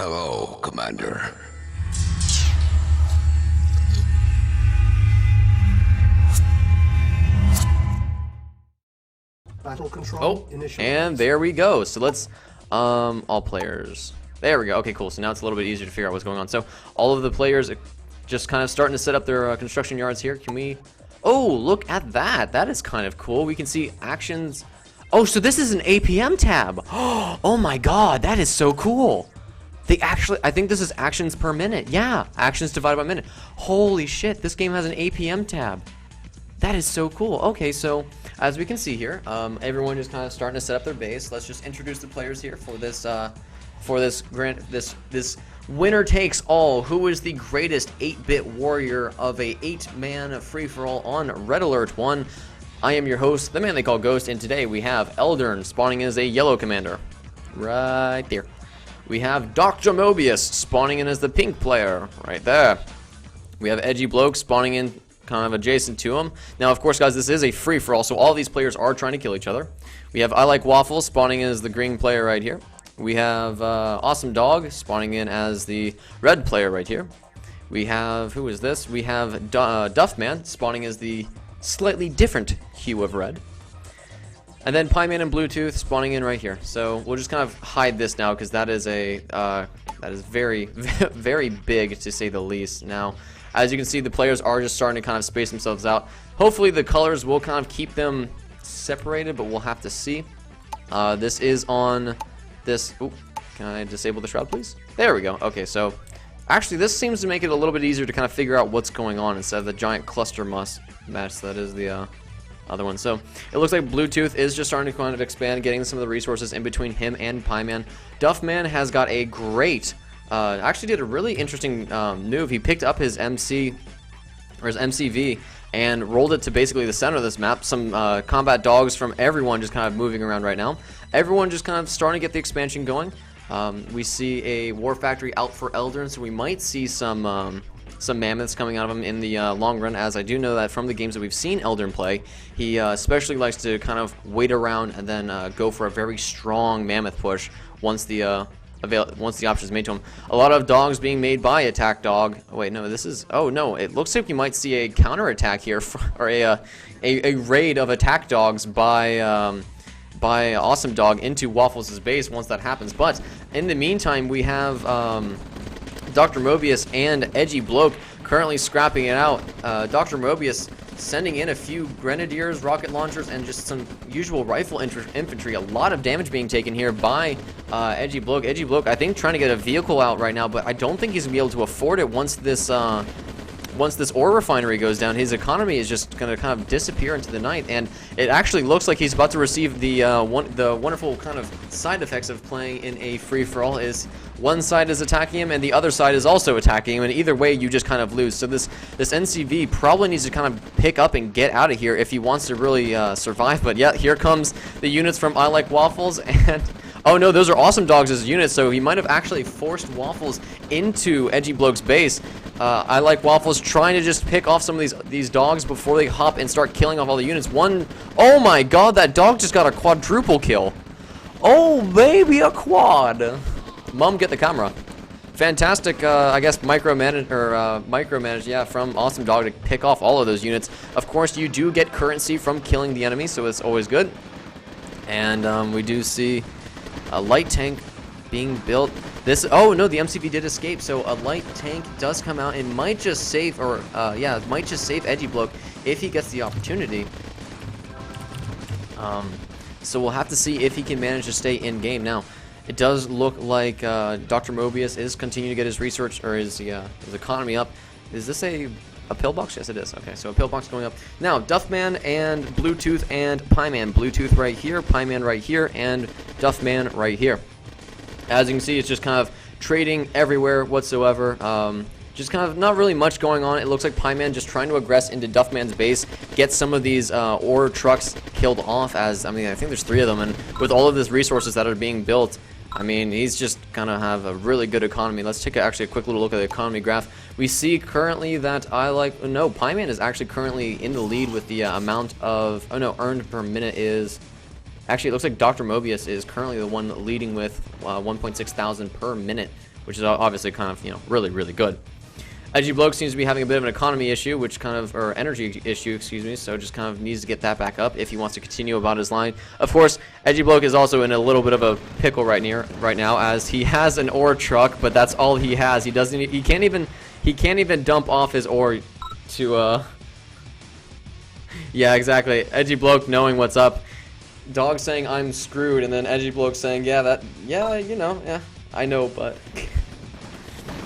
Hello, Commander. Battle control And there we go. So let's all players. There we go. Okay, cool. So now it's a little bit easier to figure out what's going on. So all of the players just kind of starting to set up their construction yards here. Can we? Oh, look at that. That is kind of cool. We can see actions. Oh, so this is an APM tab. Oh my god, that is so cool. They actually, I think this is actions per minute. Yeah, actions divided by minute. Holy shit, this game has an APM tab. That is so cool. Okay, so as we can see here, everyone is kind of starting to set up their base. Let's just introduce the players here for this this winner takes all. Who is the greatest 8-bit warrior of a 8-man free-for-all on Red Alert 1? I am your host, the man they call Ghost, and today we have Eldern spawning as a yellow commander. Right there. We have Dr. Mobius spawning in as the pink player. Right there. We have Edgy Bloke spawning in kind of adjacent to him. Now, of course, guys, this is a free-for-all, so all these players are trying to kill each other. We have I Like Waffles spawning in as the green player right here. We have Awesome Dog spawning in as the red player right here. We have, who is this? We have Duffman spawning as the slightly different hue of red. And then Pieman and Bluetooth spawning in right here. So we'll just kind of hide this now because that is a that is very very big to say the least. Now, as you can see, the players are just starting to kind of space themselves out. Hopefully the colors will kind of keep them separated, but we'll have to see. This is on this. Ooh, can I disable the shroud, please? There we go. Okay, so actually this seems to make it a little bit easier to kind of figure out what's going on instead of the giant cluster mess that is the other one. So it looks like Bluetooth is just starting to kind of expand, getting some of the resources in between him and Pieman. Duffman has got a great, actually did a really interesting move. He picked up his MC, or his MCV, and rolled it to basically the center of this map. Some combat dogs from everyone just kind of moving around right now. Everyone just kind of starting to get the expansion going. We see a War Factory out for Eldern, so we might see some mammoths coming out of him in the long run, as I do know that from the games that we've seen Eldern play, he especially likes to kind of wait around and then go for a very strong mammoth push once the option is made to him. A lot of dogs being made by Attack Dog. Oh, wait, no, this is, oh no, it looks like we might see a counter attack here, or a raid of Attack Dogs by Awesome Dog into Waffles' base once that happens. But in the meantime, we have Dr. Mobius and Edgy Bloke currently scrapping it out. Dr. Mobius sending in a few grenadiers, rocket launchers, and just some usual rifle infantry. A lot of damage being taken here by Edgy Bloke. Edgy Bloke, I think, trying to get a vehicle out right now, but I don't think he's going to be able to afford it once this ore refinery goes down. His economy is just going to kind of disappear into the night, and it actually looks like he's about to receive the wonderful kind of side effects of playing in a free-for-all. Is one side is attacking him and the other side is also attacking him, and either way you just kind of lose. So this NCV probably needs to kind of pick up and get out of here if he wants to really survive. But yeah, here comes the units from I Like Waffles, and oh no, those are Awesome Dogs as units, so he might have actually forced Waffles into Edgy Bloke's base. I Like Waffles trying to just pick off some of these dogs before they hop and start killing off all the units. Oh my god, that dog just got a quadruple kill. Oh baby, a quad. Mom, get the camera. Fantastic, I guess, micromanage, yeah, from Awesome Dog to pick off all of those units. Of course, you do get currency from killing the enemy, so it's always good. And we do see a light tank being built. Oh no, the MCV did escape, so a light tank does come out and might just save, or yeah, might just save Edgy Bloke if he gets the opportunity. So we'll have to see if he can manage to stay in game. Now, it does look like Dr. Mobius is continuing to get his research, or his economy up. Is this a pillbox? Yes, it is. Okay, so a pillbox going up. Now, Duffman and Bluetooth and Pieman. Bluetooth right here, Pieman right here, and Duffman right here. As you can see, it's just kind of trading everywhere whatsoever. Just kind of not really much going on. It looks like Pieman just trying to aggress into Duffman's base, get some of these ore trucks killed off, as, I mean, I think there's 3 of them, and with all of these resources that are being built, I mean, he's just gonna have a really good economy. Let's take actually a quick little look at the economy graph. We see currently that Pieman is actually currently in the lead with the amount of, earned per minute is, actually it looks like Dr. Mobius is currently the one leading with 1.6 thousand per minute. which is obviously kind of, really, really good. Edgy Bloke seems to be having a bit of an economy issue, or energy issue, excuse me, so just kind of needs to get that back up if he wants to continue about his line. Of course, Edgy Bloke is also in a little bit of a pickle right now, as he has an ore truck, but that's all he has. He can't even dump off his ore to, yeah, exactly. Edgy Bloke knowing what's up. Dog saying, I'm screwed, and then Edgy Bloke saying, yeah, I know, but...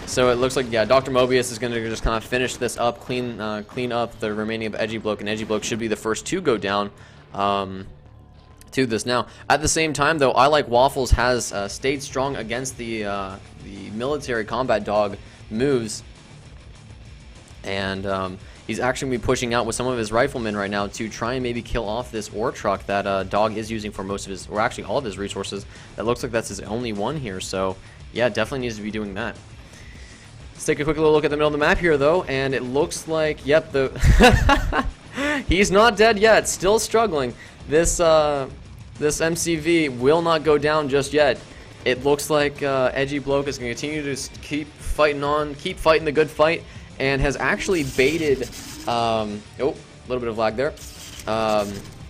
So it looks like, yeah, Dr. Mobius is going to just kind of finish this up, clean up the remaining of Edgy Bloke, and Edgy Bloke should be the first to go down to this. Now, at the same time, though, I Like Waffles has stayed strong against the military combat dog moves, and he's actually going to be pushing out with some of his riflemen right now to try and maybe kill off this ore truck that Dog is using for most of his, or actually all of his resources. That looks like that's his only one here, so yeah, definitely needs to be doing that. Let's take a quick little look at the middle of the map here, though, and it looks like, yep, he's not dead yet, still struggling. This MCV will not go down just yet. It looks like Edgy Bloke is going to continue to keep fighting on, keep fighting the good fight, and has actually baited, oh, a little bit of lag there,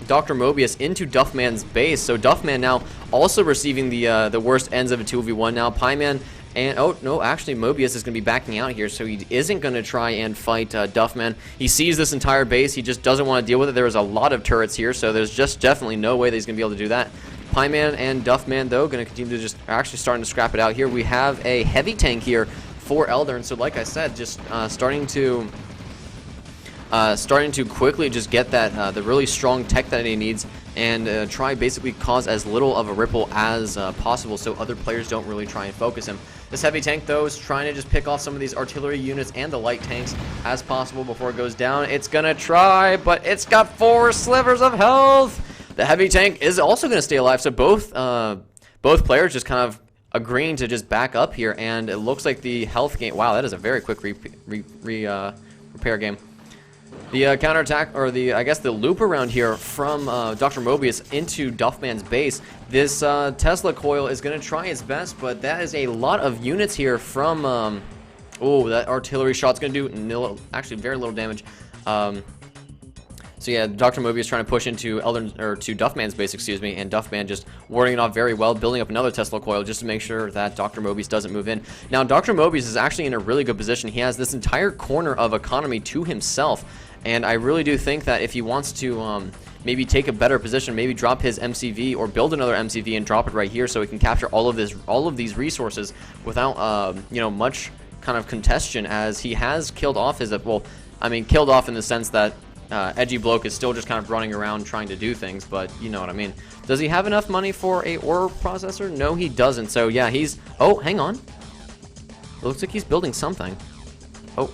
Dr. Mobius into Duffman's base. So Duffman now also receiving the worst ends of a 2v1 now. Pieman and, oh, no, actually Mobius is going to be backing out here, so he isn't going to try and fight Duffman. He sees this entire base. He just doesn't want to deal with it. There is a lot of turrets here, so there's just definitely no way that he's going to be able to do that. Pieman and Duffman, though, going to continue to just actually starting to scrap it out here. We have a heavy tank here for Eldern, so like I said, just starting to quickly just get that the really strong tech that he needs, and try basically cause as little of a ripple as possible, so other players don't really try and focus him. This heavy tank, though, is trying to just pick off some of these artillery units and the light tanks as possible before it goes down. It's gonna try, but it's got 4 slivers of health. The heavy tank is also gonna stay alive, so both players just kind of agreeing to just back up here, and it looks like the health gain. Wow, that is a very quick repair game. The counterattack, or I guess the loop around here from Dr. Mobius into Duffman's base. This Tesla coil is going to try its best, but that is a lot of units here from, oh, that artillery shot's going to do actually very little damage. So yeah, Dr. Mobius trying to push into to Duffman's base, excuse me, and Duffman just warding it off very well, building up another Tesla coil just to make sure that Dr. Mobius doesn't move in. Now, Dr. Mobius is actually in a really good position. He has this entire corner of economy to himself, and I really do think that if he wants to maybe take a better position, maybe drop his MCV or build another MCV and drop it right here so he can capture all of these resources without much kind of congestion, as he has killed off his, well, I mean, killed off in the sense that Edgy Bloke is still just kind of running around trying to do things, but you know what I mean. Does he have enough money for a ore processor? No, he doesn't. So yeah, he's, oh, hang on. It looks like he's building something. Oh.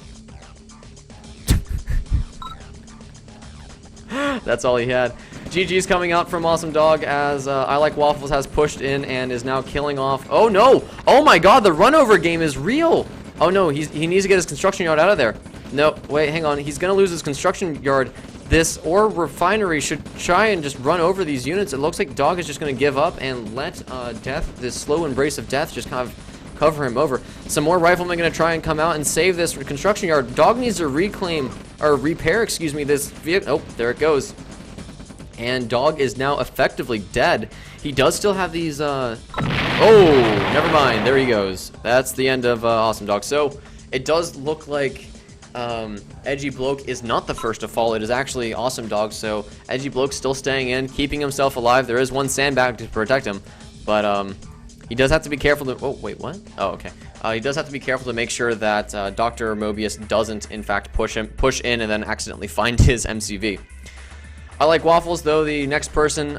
That's all he had. GG's coming out from Awesome Dog, as I Like Waffles has pushed in and is now killing off. Oh no! Oh my god, the runover game is real! Oh no, he needs to get his construction yard out of there. No, wait, hang on. He's going to lose his construction yard. This ore refinery should try and just run over these units. It looks like Dog is just going to give up and let death, this slow embrace of death, just kind of cover him over. Some more riflemen going to try and come out and save this construction yard. Dog needs to repair, excuse me, this vehicle. Oh, there it goes. And Dog is now effectively dead. He does still have these, oh, never mind. There he goes. That's the end of Awesome Dog. So it does look like Edgy Bloke is not the first to fall. It is actually Awesome Dog. So Edgy Bloke's still staying in, keeping himself alive. There is one sandbag to protect him, but he does have to be careful to, oh wait, what? Oh, okay. He does have to be careful to make sure that Dr. Mobius doesn't in fact push in and then accidentally find his MCV. I Like Waffles, though, the next person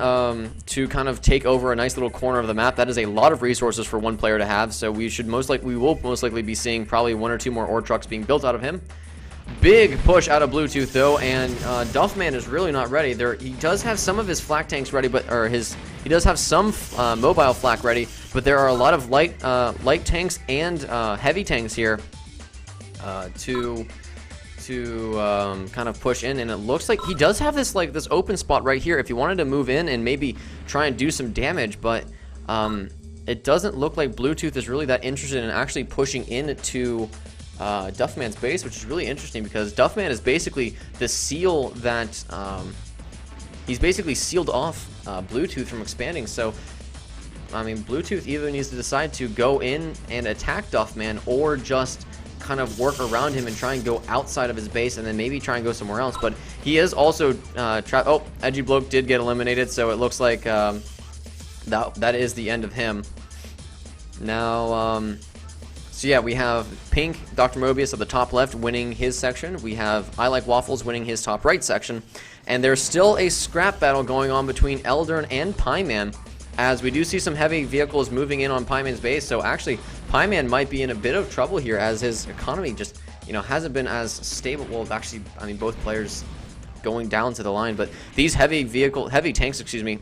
to kind of take over a nice little corner of the map. That is a lot of resources for one player to have, so we will most likely be seeing probably 1 or 2 more ore trucks being built out of him. Big push out of Bluetooth, though, and Duffman is really not ready. He does have some of his flak tanks ready, he does have some mobile flak ready, but there are a lot of light tanks and heavy tanks here to kind of push in, and it looks like he does have this open spot right here if he wanted to move in and maybe try and do some damage, but it doesn't look like Bluetooth is really that interested in actually pushing into Duffman's base, which is really interesting because Duffman is basically the seal that he's basically sealed off Bluetooth from expanding. So I mean, Bluetooth either needs to decide to go in and attack Duffman or just kind of work around him and try and go outside of his base and then maybe try and go somewhere else. But he is also trapped. Oh, Edgy Bloke did get eliminated, so it looks like that is the end of him. Now, so yeah, we have Pink, Dr. Mobius at the top left winning his section. We have I Like Waffles winning his top right section. And there's still a scrap battle going on between Eldern and Pieman, as we do see some heavy vehicles moving in on Pieman's base. So actually, Pieman might be in a bit of trouble here as his economy just, you know, hasn't been as stable. Well, actually, I mean, both players going down to the line, but these heavy tanks, excuse me,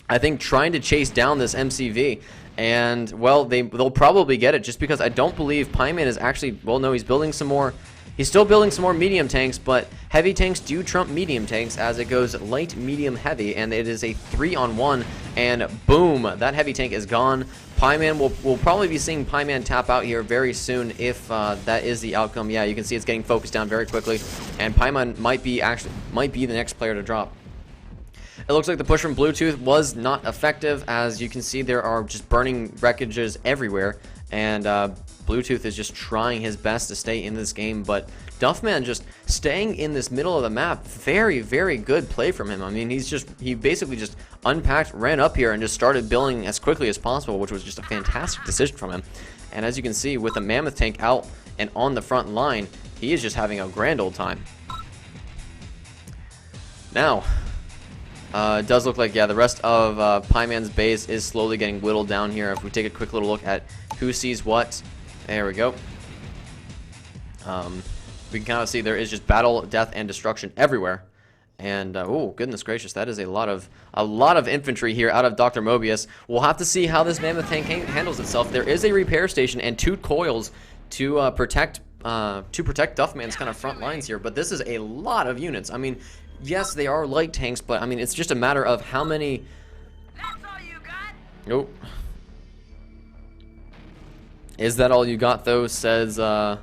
I think trying to chase down this MCV, and well, they'll probably get it, just because I don't believe Pieman is actually, well, no, he's building some more. He's still building some more medium tanks, but heavy tanks do trump medium tanks as it goes light, medium, heavy, and it is a 3-on-1, and boom, that heavy tank is gone. Pieman, we'll probably be seeing Pieman tap out here very soon if that is the outcome. Yeah, you can see it's getting focused down very quickly, and Pieman might be the next player to drop. It looks like the push from Bluetooth was not effective, as you can see there are just burning wreckages everywhere, and Bluetooth is just trying his best to stay in this game, but Duffman just staying in this middle of the map. Very, very good play from him. I mean, he basically just unpacked, ran up here, and just started building as quickly as possible, which was just a fantastic decision from him. And as you can see, with the Mammoth tank out and on the front line, he is just having a grand old time. Now, it does look like, yeah, the rest of Pieman's base is slowly getting whittled down here. If we take a quick little look at who sees what, there we go. We can kind of see there is just battle, death, and destruction everywhere. And oh goodness gracious, that is a lot of infantry here out of Dr. Mobius. We'll have to see how this Mammoth tank handles itself. There is a repair station and 2 coils to protect Duffman's kind of front lines here, but this is a lot of units. I mean, yes, they are light tanks, but I mean, it's just a matter of how many. That's all you got? Nope. Is that all you got, though? Says, oh.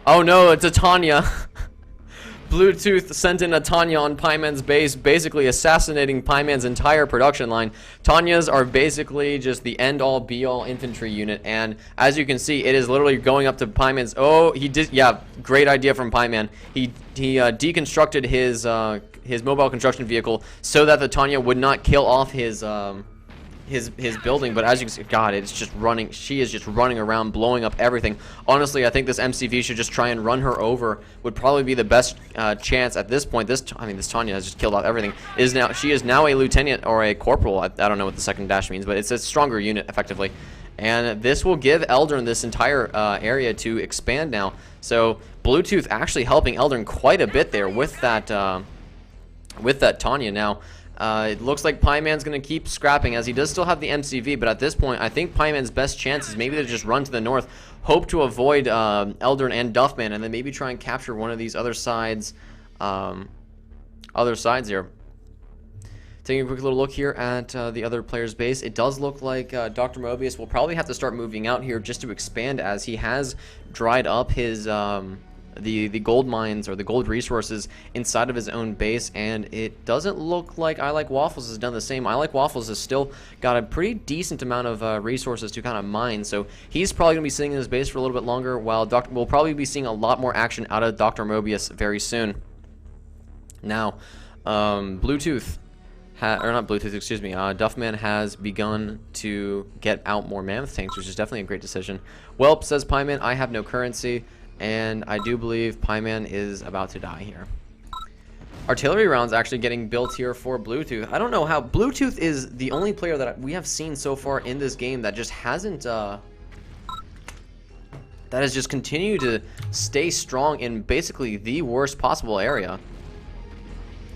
Oh no, it's a Tanya. Bluetooth sent in a Tanya on Pieman's base, basically assassinating Pieman's entire production line. Tanyas are basically just the end-all, be-all infantry unit, and as you can see, it is literally going up to Pieman's. Oh, he did, yeah, great idea from Pieman. He deconstructed his mobile construction vehicle so that the Tanya would not kill off his building, but as you can see, God, it's just running. She is just running around, blowing up everything. Honestly, I think this MCV should just try and run her over. Would probably be the best chance at this point. This Tanya has just killed off everything. She is now a lieutenant or a corporal. I don't know what the second dash means, but it's a stronger unit effectively. And this will give Eldern this entire area to expand now. So Bluetooth actually helping Eldern quite a bit there with that Tanya now. It looks like Pieman's going to keep scrapping, as he does still have the MCV, but at this point, I think Pieman's best chance is maybe to just run to the north, hope to avoid Eldern and Duffman, and then maybe try and capture one of these other sides here. Taking a quick little look here at the other player's base, it does look like Dr. Mobius will probably have to start moving out here just to expand, as he has dried up his the gold mines or the gold resources inside of his own base, and it doesn't look like I Like Waffles has done the same. I Like Waffles has still got a pretty decent amount of resources to kind of mine, so he's probably going to be sitting in his base for a little bit longer, while we'll probably be seeing a lot more action out of Dr. Mobius very soon. Now, Bluetooth, or not Bluetooth, excuse me, Duffman has begun to get out more Mammoth tanks, which is definitely a great decision. Welp, says Pieman, I have no currency. And I do believe Pieman is about to die here. Artillery rounds actually getting built here for Bluetooth. I don't know how. Bluetooth is the only player that we have seen so far in this game that just hasn't, that has just continued to stay strong in basically the worst possible area.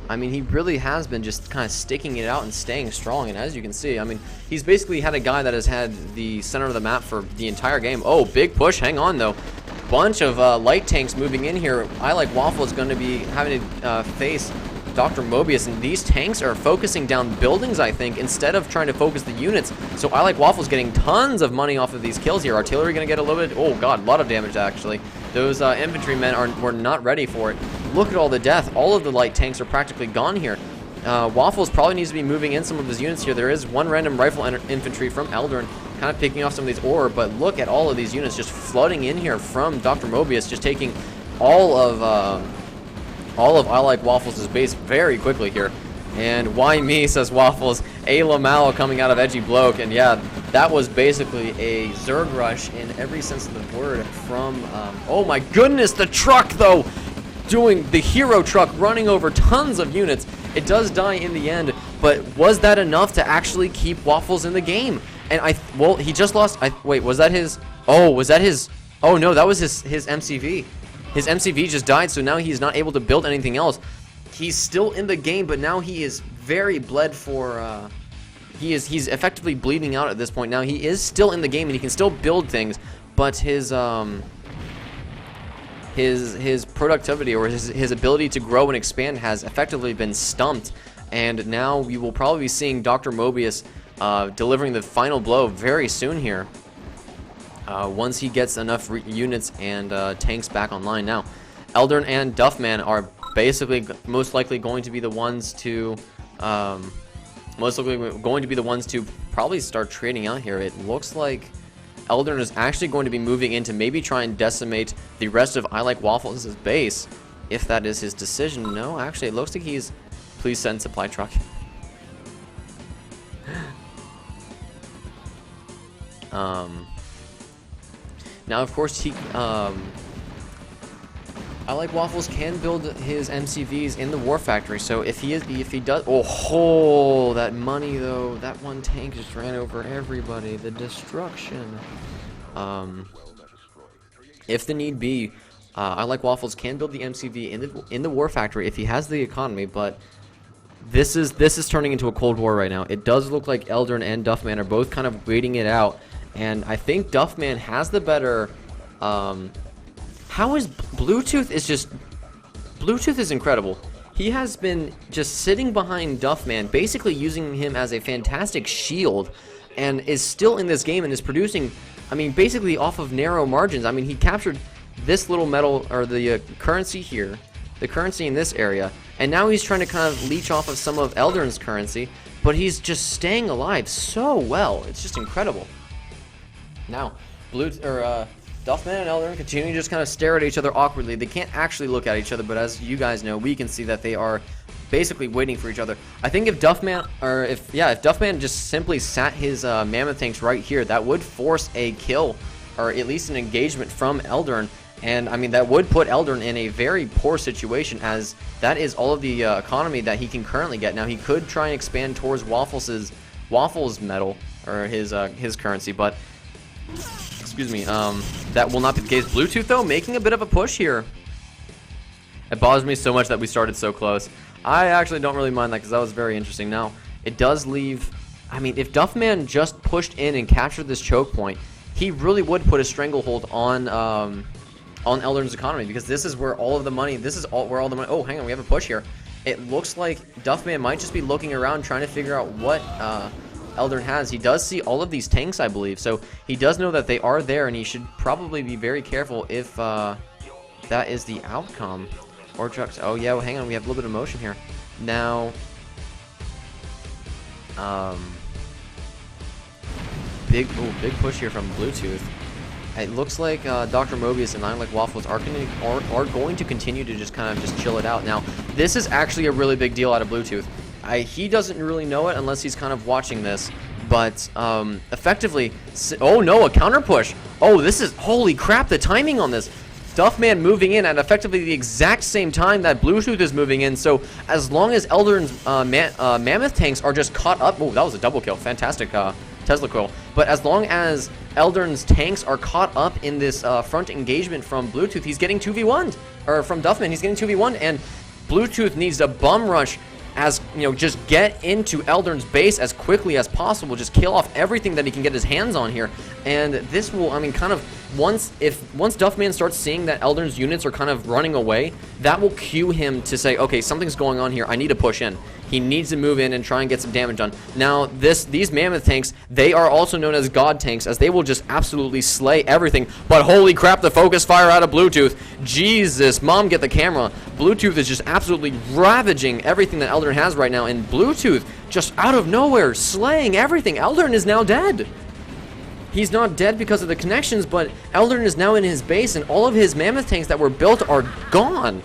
I mean, he really has been just kind of sticking it out and staying strong. And as you can see, I mean, he's basically had a guy that has had the center of the map for the entire game. Oh, big push. Hang on, though. Bunch of light tanks moving in here. I Like Waffle is going to be having to face Dr. Mobius, and these tanks are focusing down buildings, I think, instead of trying to focus the units. So I Like Waffles getting tons of money off of these kills here. Artillery going to get a little bit, oh god, a lot of damage actually. Those infantrymen were not ready for it. Look at all the death. All of the light tanks are practically gone here. Waffles probably needs to be moving in some of his units here. There is one random rifle infantry from Eldrin kind of picking off some of these ore, but look at all of these units just flooding in here from Dr. Mobius, just taking all of I Like Waffles' base very quickly here. And why me, says Waffles. A Lamau coming out of Edgy Bloke, and yeah, that was basically a Zerg rush in every sense of the word from, oh my goodness, the truck though! Doing the hero truck, running over tons of units. It does die in the end, but was that enough to actually keep Waffles in the game? And well, he just lost, wait, was that his, oh, was that his, oh no, that was his MCV. His MCV just died, so now he's not able to build anything else. He's still in the game, but now he is very bled for, he's effectively bleeding out at this point. Now he is still in the game and he can still build things, but his productivity or his ability to grow and expand has effectively been stumped, and now we will probably be seeing Dr. Mobius delivering the final blow very soon here, once he gets enough units and tanks back online. Now Eldrin and Duffman are basically most likely going to be the ones to probably start trading out here. It looks like Eldrin is actually going to be moving in to maybe try and decimate the rest of I Like Waffles' base, if that is his decision. No, actually, it looks like he's... Please send supply truck. Now, of course, I Like Waffles can build his MCVs in the War Factory, so if he does, oh, that money though, that one tank just ran over everybody, the destruction. If the need be, I Like Waffles can build the MCV in the War Factory if he has the economy, but this is turning into a Cold War right now. It does look like Eldrin and Duffman are both kind of waiting it out, and I think Duffman has the better. How is Bluetooth is incredible. He has been just sitting behind Duffman, basically using him as a fantastic shield, and is still in this game and is producing, I mean, basically off of narrow margins. I mean, he captured this little metal, or the currency here, the currency in this area, and now he's trying to kind of leech off of some of Eldrin's currency, but he's just staying alive so well. It's just incredible. Now, Duffman and Eldrin continue to just kind of stare at each other awkwardly. They can't actually look at each other, but as you guys know, we can see that they are basically waiting for each other. I think if Duffman, if Duffman just simply sat his mammoth tanks right here, that would force a kill, or at least an engagement from Eldrin. And I mean, that would put Eldrin in a very poor situation, as that is all of the economy that he can currently get. Now he could try and expand towards Waffles metal, or his currency, but excuse me, that will not be the case. Bluetooth though making a bit of a push here. It bothers me so much that we started so close. I actually don't really mind that, because that was very interesting. Now it does leave, I mean, if Duffman just pushed in and captured this choke point, he really would put a stranglehold on Eldrin's economy, because this is where all of the money, where all the money, oh hang on, we have a push here. It looks like Duffman might just be looking around trying to figure out what Eldrin has. He does see all of these tanks, I believe, so he does know that they are there, and he should probably be very careful if that is the outcome. Or trucks. Oh yeah, well, hang on, we have a little bit of motion here. Now, big push here from Bluetooth. It looks like Dr. Mobius and I Like Waffles are going to continue to just kind of just chill it out. Now, this is actually a really big deal out of Bluetooth. He doesn't really know it unless he's kind of watching this, but effectively, oh no, a counter push. Oh, this is, holy crap, the timing on this. Duffman moving in at effectively the exact same time that Bluetooth is moving in, so as long as Eldrin's mammoth tanks are just caught up, oh, that was a double kill, fantastic Tesla coil, but as long as Eldrin's tanks are caught up in this front engagement from Bluetooth, he's getting 2v1'd, or from Duffman, he's getting 2v1'd, and Bluetooth needs to bum rush as, you know, just get into Eldrin's base as quickly as possible. Just kill off everything that he can get his hands on here. And this will, I mean, kind of, once Duffman starts seeing that Eldrin's units are kind of running away, that will cue him to say, okay, something's going on here. I need to push in. He needs to move in and try and get some damage done. Now, these mammoth tanks, they are also known as god tanks, as they will just absolutely slay everything. But holy crap, the focus fire out of Bluetooth. Jesus, mom, get the camera. Bluetooth is just absolutely ravaging everything that Eldrin has right now, and Bluetooth just out of nowhere slaying everything. Eldrin is now dead. He's not dead because of the connections, but Eldrin is now in his base, and all of his mammoth tanks that were built are gone.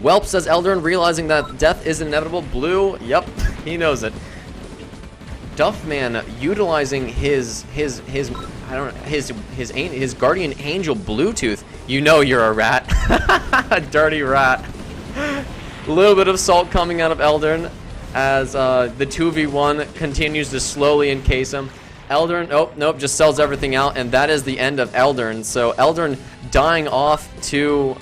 Welp, says Eldrin, realizing that death is inevitable. Blue, yep, he knows it. Duffman utilizing his guardian angel Bluetooth. You know you're a rat. A dirty rat. A little bit of salt coming out of Eldrin as the 2v1 continues to slowly encase him. Eldrin, oh, nope, just sells everything out, and that is the end of Eldrin. So Eldrin dying off to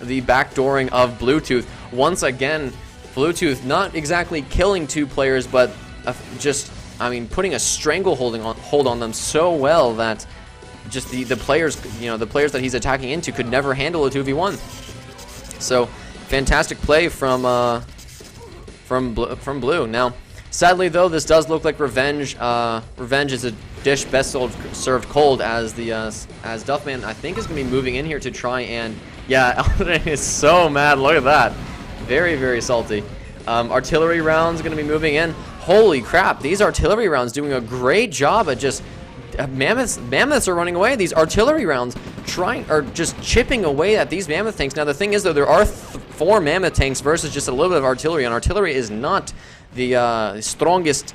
the backdooring of Bluetooth. Once again, Bluetooth not exactly killing two players, but just, I mean, putting a stranglehold on them so well that just the players, you know, the players that he's attacking into could never handle a 2v1. So fantastic play from Blue. Now, sadly though, this does look like revenge. Revenge is a dish best served cold, as Duffman, I think, is going to be moving in here to try and, yeah, Eldrin is so mad. Look at that. Very, very salty. Artillery rounds going to be moving in. Holy crap, these artillery rounds doing a great job at just mammoths are running away. These artillery rounds are just chipping away at these mammoth tanks. Now the thing is, though, there are 4 mammoth tanks versus just a little bit of artillery, and artillery is not the strongest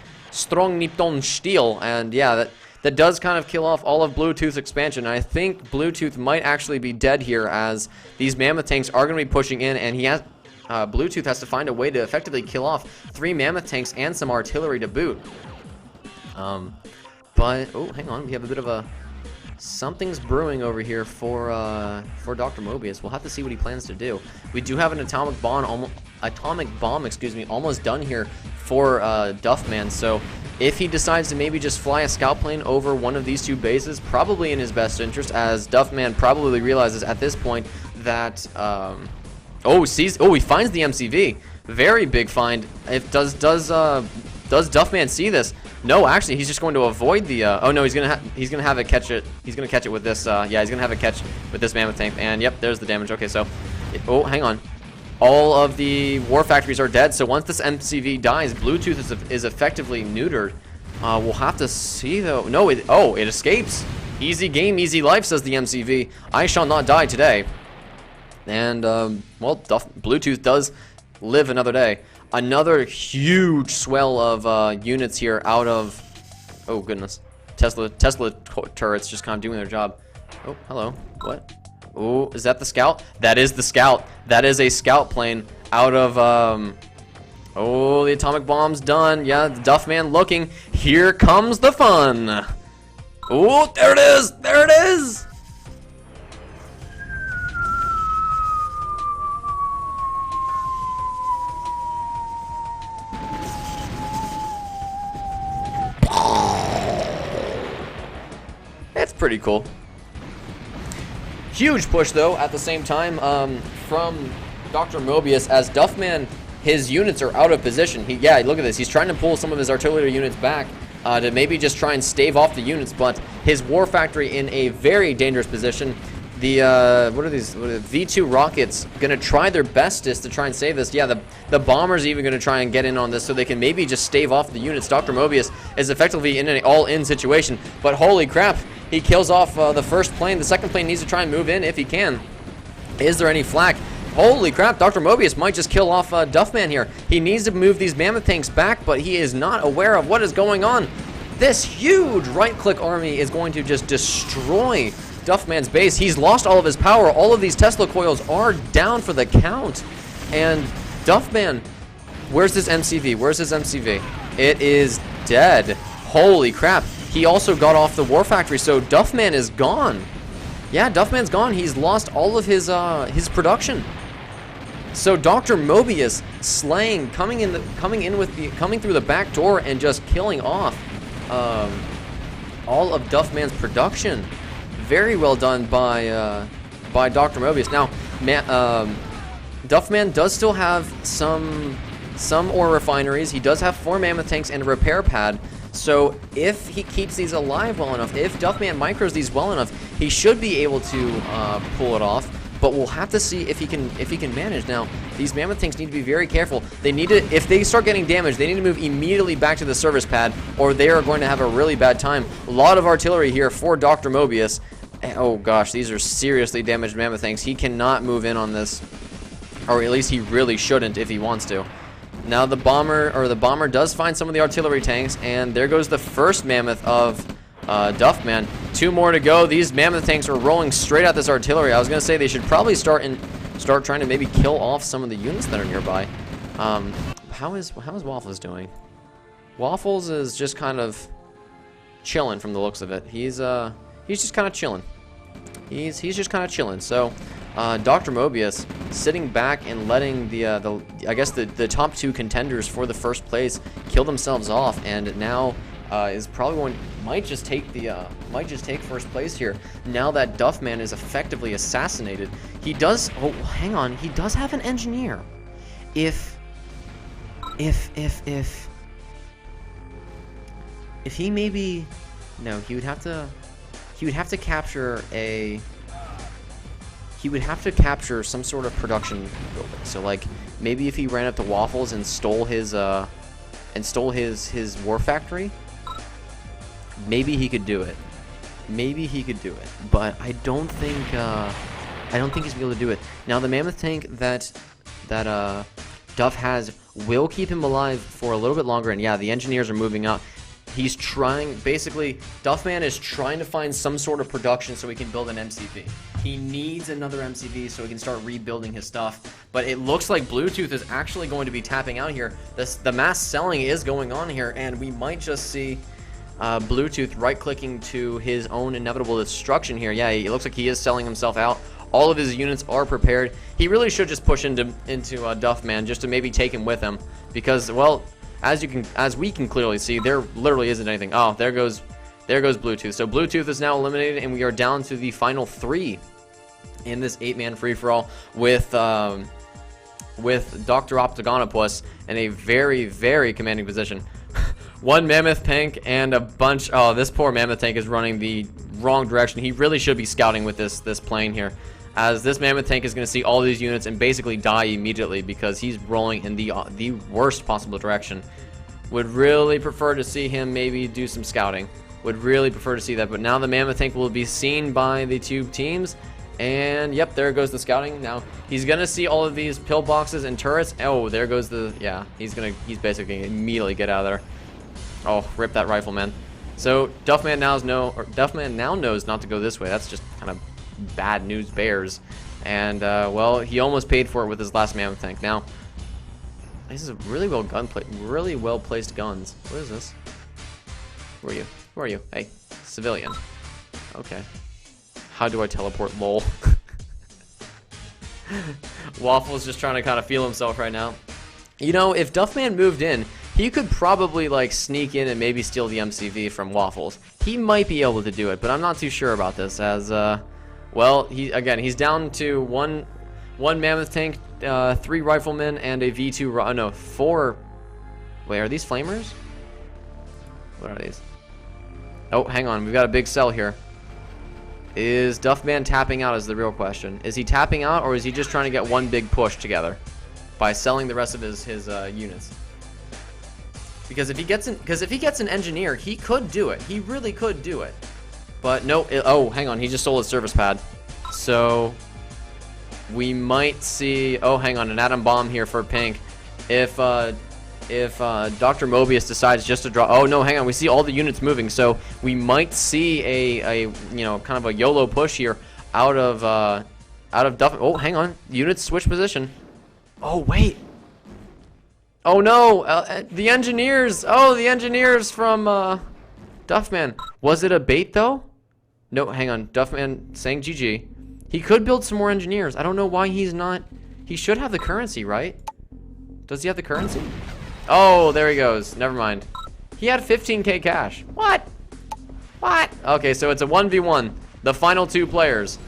Nippon steel, and yeah, that does kind of kill off all of Bluetooth's expansion. And I think Bluetooth might actually be dead here, as these mammoth tanks are going to be pushing in, and he has Bluetooth has to find a way to effectively kill off 3 mammoth tanks and some artillery to boot. But oh, hang on, we have a bit of a something's brewing over here for Dr. Mobius. We'll have to see what he plans to do. We do have an atomic bomb, almost done here for Duffman. So if he decides to maybe just fly a scout plane over one of these 2 bases, probably in his best interest, as Duffman probably realizes at this point that he finds the MCV. Very big find. Does Duffman see this? No, actually, he's just going to avoid the. Oh no, he's gonna have it catch it. He's gonna catch it with this. Yeah, he's gonna have it catch with this mammoth tank. And yep, there's the damage. Okay, so, oh, hang on. All of the war factories are dead. So once this MCV dies, Bluetooth is effectively neutered. We'll have to see though. No, it escapes. Easy game, easy life, says the MCV. I shall not die today. And well, Bluetooth does live another day. Another huge swell of units here out of, oh goodness, Tesla turrets just kind of doing their job. Oh, hello. What? Oh, is that the scout? That is the scout. That is a scout plane out of oh, the atomic bomb's done. Yeah, the Duffman looking. Here comes the fun. Oh, there it is. There it is. That's pretty cool. Huge push, though, at the same time from Dr. Mobius, as Duffman, his units are out of position. Yeah, look at this. He's trying to pull some of his artillery units back to maybe just try and stave off the units, but his war factory in a very dangerous position. The what are these? V2 rockets gonna try their bestest to try and save this. Yeah, the bombers even gonna try and get in on this so they can maybe just stave off the units. Dr. Mobius is effectively in an all-in situation, but holy crap, he kills off the first plane. The second plane needs to try and move in if he can. Is there any flak? Holy crap, Dr. Mobius might just kill off Duffman here. He needs to move these mammoth tanks back, but he is not aware of what is going on. This huge right-click army is going to just destroy Duffman's base. He's lost all of his power. All of these Tesla coils are down for the count. And Duffman, where's his MCV? Where's his MCV? It is dead. Holy crap. He also got off the war factory, so Duffman is gone. Yeah, Duffman's gone. He's lost all of his production. So Dr. Mobius slaying, coming through the back door and just killing off all of Duffman's production. Very well done by Dr. Mobius. Now, Duffman does still have some ore refineries. He does have 4 mammoth tanks and a repair pad. So if he keeps these alive well enough, if Duffman micros these well enough, he should be able to pull it off. But we'll have to see if he can manage. Now, these mammoth tanks need to be very careful. They need to, if they start getting damaged, they need to move immediately back to the service pad, or they are going to have a really bad time. A lot of artillery here for Dr. Mobius. Oh gosh, these are seriously damaged mammoth tanks. He cannot move in on this, or at least he really shouldn't if he wants to. Now the bomber does find some of the artillery tanks, and there goes the first mammoth of Duffman. 2 more to go. These mammoth tanks are rolling straight at this artillery. I was gonna say they should probably start trying to maybe kill off some of the units that are nearby. How is Waffles doing? Waffles is just kind of chilling from the looks of it. He's just kind of chilling. He's just kind of chilling. So Dr. Mobius sitting back and letting I guess the top 2 contenders for the first place kill themselves off, and now is probably might just take first place here. Now that Duffman is effectively assassinated, he does. Oh, hang on, he does have an engineer. If he maybe, no, he would have to capture a. He would have to capture some sort of production building. So like maybe if he ran up to Waffles and stole his war factory, maybe he could do it. Maybe he could do it. But I don't think he's gonna be able to do it. Now the mammoth tank that Duff has will keep him alive for a little bit longer, and yeah, the engineers are moving up. He's trying, basically, Duffman is trying to find some sort of production so he can build an MCV. He needs another MCV so he can start rebuilding his stuff. But it looks like Bluetooth is actually going to be tapping out here. The mass selling is going on here, and we might just see Bluetooth right-clicking to his own inevitable destruction here. Yeah, it looks like he is selling himself out. All of his units are prepared. He really should just push into Duffman just to maybe take him with him, because, well, as we can clearly see, there literally isn't anything. Oh, there goes Bluetooth. So Bluetooth is now eliminated, and we are down to the final 3 in this 8-man free-for-all with Dr. Octagonopus in a very, very commanding position. 1 mammoth tank and a bunch. Oh, this poor mammoth tank is running the wrong direction. He really should be scouting with this plane here, as this mammoth tank is going to see all these units and basically die immediately because he's rolling in the worst possible direction. Would really prefer to see him maybe do some scouting. Would really prefer to see that. But now the mammoth tank will be seen by the 2 teams. And yep, there goes the scouting. Now he's gonna see all of these pillboxes and turrets. Oh, there goes yeah. He's basically gonna immediately get out of there. Oh, rip that rifleman. So Duffman now knows not to go this way. That's just kind of bad news bears. And well, he almost paid for it with his last mammoth tank. Now this is really well placed guns. What is this? Who are you? Who are you? Hey, civilian. Okay. How do I teleport? Lol. Waffle's just trying to kind of feel himself right now. You know, if Duffman moved in, he could probably like sneak in and maybe steal the MCV from Waffles. He might be able to do it, but I'm not too sure about this, as well, he's down to one mammoth tank, 3 riflemen, and a V2. No, 4. Wait, are these flamers? What are these? Oh, hang on. We've got a big cell here. Is Duffman tapping out is the real question. Is he tapping out, or is he just trying to get one big push together by selling the rest of his units? Because if he gets an engineer, he could do it. He really could do it. But no. Oh, hang on. He just sold his service pad. So we might see. Oh, hang on. An atom bomb here for Pink. If Dr. Mobius decides just to draw. Oh no, hang on. We see all the units moving, so we might see a kind of a YOLO push here out of Duff. Oh, hang on. Units switch position. Oh wait. Oh no, the engineers. Oh, the engineers from Duffman. Was it a bait though? No, hang on. Duffman saying GG. He could build some more engineers. I don't know why he's not He should have the currency, right? Does he have the currency? Oh, there he goes. Never mind. He had 15k cash. What? What? Okay, so it's a 1v1. The final 2 players.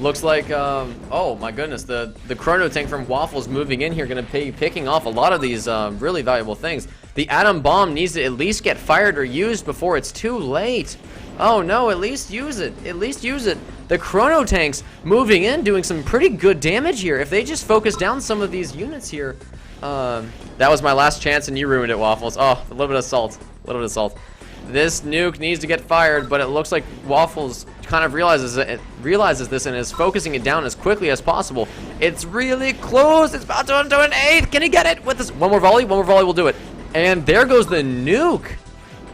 Looks like, oh my goodness, the Chrono Tank from Waffles moving in here, gonna be picking off a lot of these really valuable things. The Atom Bomb needs to at least get fired or used before it's too late. Oh no, at least use it. At least use it. The Chrono Tanks moving in, doing some pretty good damage here. If they just focus down some of these units here. That was my last chance and you ruined it, Waffles. Oh, a little bit of salt. A little bit of salt. This nuke needs to get fired, but it looks like Waffles kind of realizes this and is focusing it down as quickly as possible. It's really close. It's about to into an 8th. Can he get it with this? One more volley will do it. And there goes the nuke.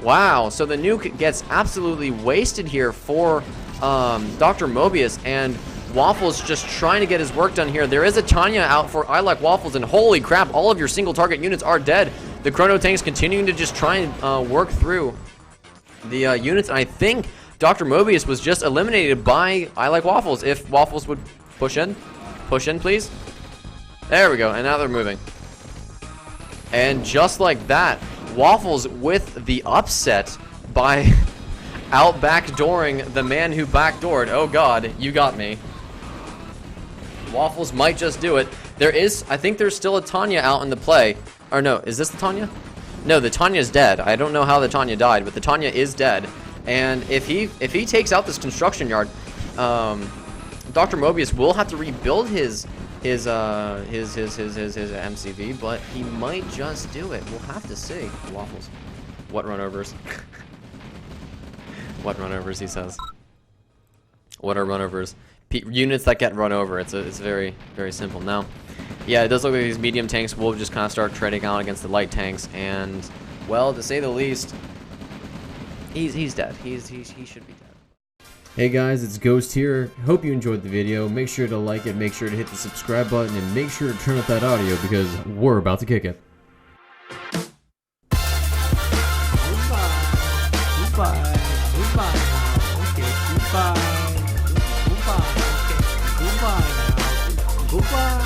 Wow. So the nuke gets absolutely wasted here for Dr. Mobius, and Waffles just trying to get his work done here. There is a Tanya out for I Like Waffles, and holy crap, all of your single target units are dead. The Chrono Tank's continuing to just try and work through the units, and I think Dr. Mobius was just eliminated by I Like Waffles. If Waffles would push in, please. There we go, and now they're moving. And just like that, Waffles with the upset by out backdooring the man who backdoored. Oh god, you got me. Waffles might just do it. I think there's still a Tanya out in the play. Or no, is this the Tanya? No, the Tanya's dead. I don't know how the Tanya died, but the Tanya is dead. And if he takes out this construction yard, Dr. Mobius will have to rebuild his MCV, but he might just do it. We'll have to see. Waffles. What runovers? What runovers, he says. What are runovers? Units that get run over. It's very, very simple. Now, yeah, it does look like these medium tanks will just kind of start treading out against the light tanks, and, well, to say the least, he's dead. He should be dead. Hey guys, it's Ghost here. Hope you enjoyed the video. Make sure to like it, make sure to hit the subscribe button, and make sure to turn up that audio because we're about to kick it. Goodbye. Okay, goodbye. Goodbye. Okay, goodbye now. Goodbye.